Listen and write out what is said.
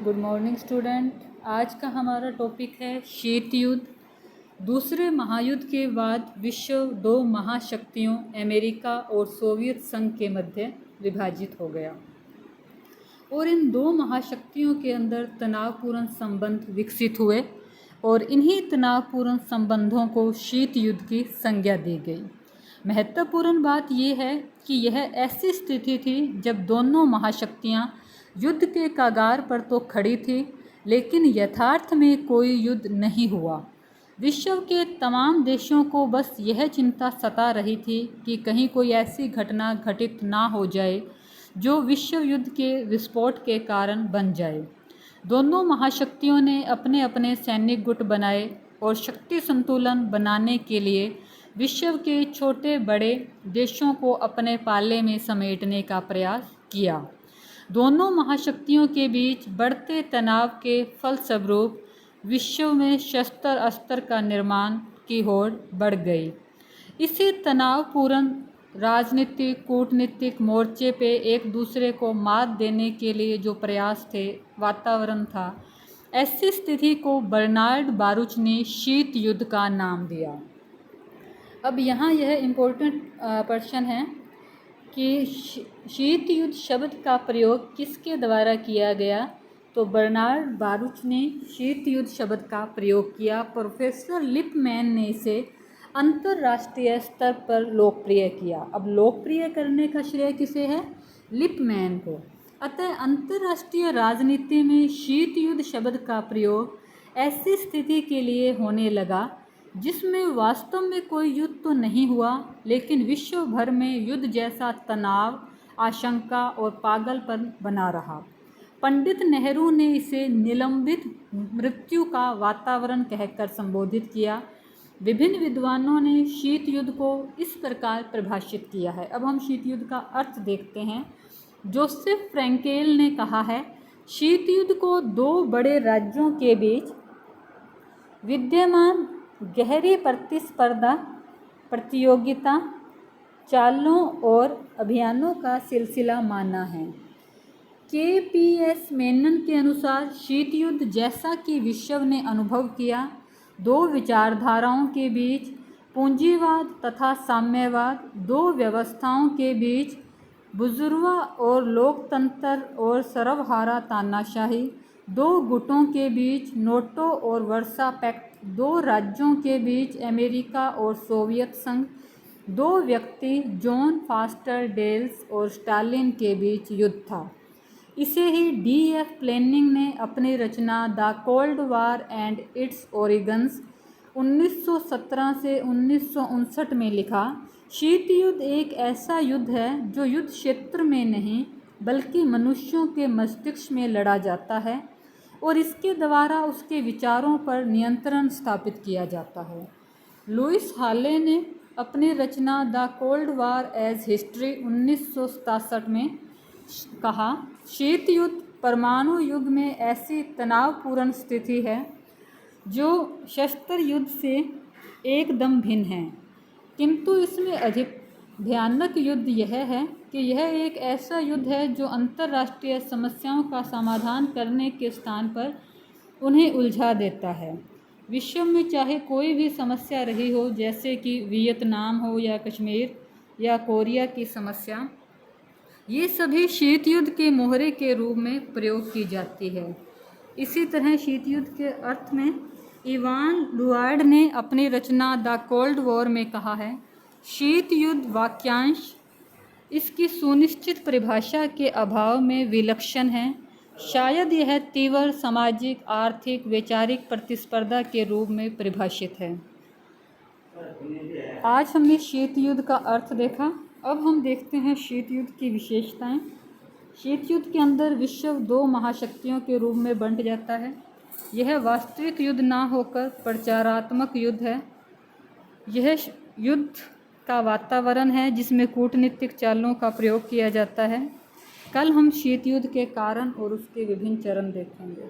Good morning student. आज का हमारा टॉपिक है शीत युद्ध। दूसरे महायुद्ध के बाद विश्व दो महाशक्तियों अमेरिका और सोवियत संघ के मध्य विभाजित हो गया और इन दो महाशक्तियों के अंदर तनावपूर्ण संबंध विकसित हुए और इन्हीं तनावपूर्ण संबंधों को शीत युद्ध की संज्ञा दी गई। महत्वपूर्ण बात यह है कि यह ऐसी स्थिति थी जब दोनों महाशक्तियां युद्ध के कगार पर तो खड़ी थी, लेकिन यथार्थ में कोई युद्ध नहीं हुआ। विश्व के तमाम देशों को बस यह चिंता सता रही थी कि कहीं कोई ऐसी घटना घटित ना हो जाए जो विश्व युद्ध के विस्फोट के कारण बन जाए। दोनों महाशक्तियों ने अपने अपने सैनिक गुट बनाए और शक्ति संतुलन बनाने के लिए विश्व के छोटे बड़े देशों को अपने पाले में समेटने का प्रयास किया। दोनों महाशक्तियों के बीच बढ़ते तनाव के फलस्वरूप विश्व में शस्त्र अस्त्र का निर्माण की होड़ बढ़ गई। इसी तनावपूर्ण राजनीतिक कूटनीतिक मोर्चे पे एक दूसरे को मात देने के लिए जो प्रयास थे वातावरण था, ऐसी स्थिति को बर्नार्ड बारूच ने शीत युद्ध का नाम दिया। अब यहाँ यह इम्पोर्टेंट प्रश्न है कि शीत युद्ध शब्द का प्रयोग किसके द्वारा किया गया, तो बर्नार्ड बारूच ने शीत युद्ध शब्द का प्रयोग किया। प्रोफेसर लिपमैन ने इसे अंतर्राष्ट्रीय स्तर पर लोकप्रिय किया। अब लोकप्रिय करने का श्रेय किसे है? लिपमैन को। अतः अंतर्राष्ट्रीय राजनीति में शीत युद्ध शब्द का प्रयोग ऐसी स्थिति के लिए होने लगा जिसमें वास्तव में कोई युद्ध तो नहीं हुआ, लेकिन विश्व भर में युद्ध जैसा तनाव, आशंका और पागलपन बना रहा। पंडित नेहरू ने इसे निलंबित मृत्यु का वातावरण कहकर संबोधित किया। विभिन्न विद्वानों ने शीत युद्ध को इस प्रकार परिभाषित किया है। अब हम शीत युद्ध का अर्थ देखते हैं। जोसेफ फ्रैंकेल ने कहा है, शीत युद्ध को दो बड़े राज्यों के बीच विद्यमान गहरी प्रतिस्पर्धा, प्रतियोगिता, चालों और अभियानों का सिलसिला माना है। KPS मेनन के अनुसार शीत युद्ध जैसा कि विश्व ने अनुभव किया, दो विचारधाराओं के बीच, पूंजीवाद तथा साम्यवाद, दो व्यवस्थाओं के बीच, बुजुर्गवा और लोकतंत्र और सर्वहारा तानाशाही, दो गुटों के बीच, नोटो और वर्सा पैक्ट, दो राज्यों के बीच, अमेरिका और सोवियत संघ, दो व्यक्ति जॉन फास्टर डेल्स और स्टालिन के बीच युद्ध था। इसे ही D.F. फ्लेमिंग ने अपनी रचना the cold war and its origins 1917 से 1959 में लिखा। शीत युद्ध एक ऐसा युद्ध है जो युद्ध क्षेत्र में नहीं बल्कि मनुष्यों के मस्तिष्क में लड़ा जाता है और इसके द्वारा उसके विचारों पर नियंत्रण स्थापित किया जाता है। लुइस हाले ने अपनी रचना the cold war as history 1967 में कहा, शीत युद्ध परमाणु युग में ऐसी तनावपूर्ण स्थिति है जो शस्त्र युद्ध से एकदम भिन्न है, किंतु इसमें अधिक भयानक युद्ध यह है कि यह एक ऐसा युद्ध है जो अंतर्राष्ट्रीय समस्याओं का समाधान करने के स्थान पर उन्हें उलझा देता है। विश्व में चाहे कोई भी समस्या रही हो, जैसे कि वियतनाम हो या कश्मीर या कोरिया की समस्या, ये सभी शीत युद्ध के मोहरे के रूप में प्रयोग की जाती है। इसी तरह शीत युद्ध के अर्थ में इवान लुआर्ड ने अपनी रचना द कोल्ड वॉर में कहा है, शीत युद्ध वाक्यांश इसकी सुनिश्चित परिभाषा के अभाव में विलक्षण है। शायद यह तीव्र सामाजिक, आर्थिक, वैचारिक प्रतिस्पर्धा के रूप में परिभाषित है। आज हमने शीत युद्ध का अर्थ देखा। अब हम देखते हैं शीत युद्ध की विशेषताएं। शीत युद्ध के अंदर विश्व दो महाशक्तियों के रूप में बंट जाता है। यह वास्तविक युद्ध ना होकर प्रचारात्मक युद्ध है। यह युद्ध का वातावरण है जिसमें कूटनीतिक चालों का प्रयोग किया जाता है। कल हम शीत युद्ध के कारण और उसके विभिन्न चरण देखेंगे।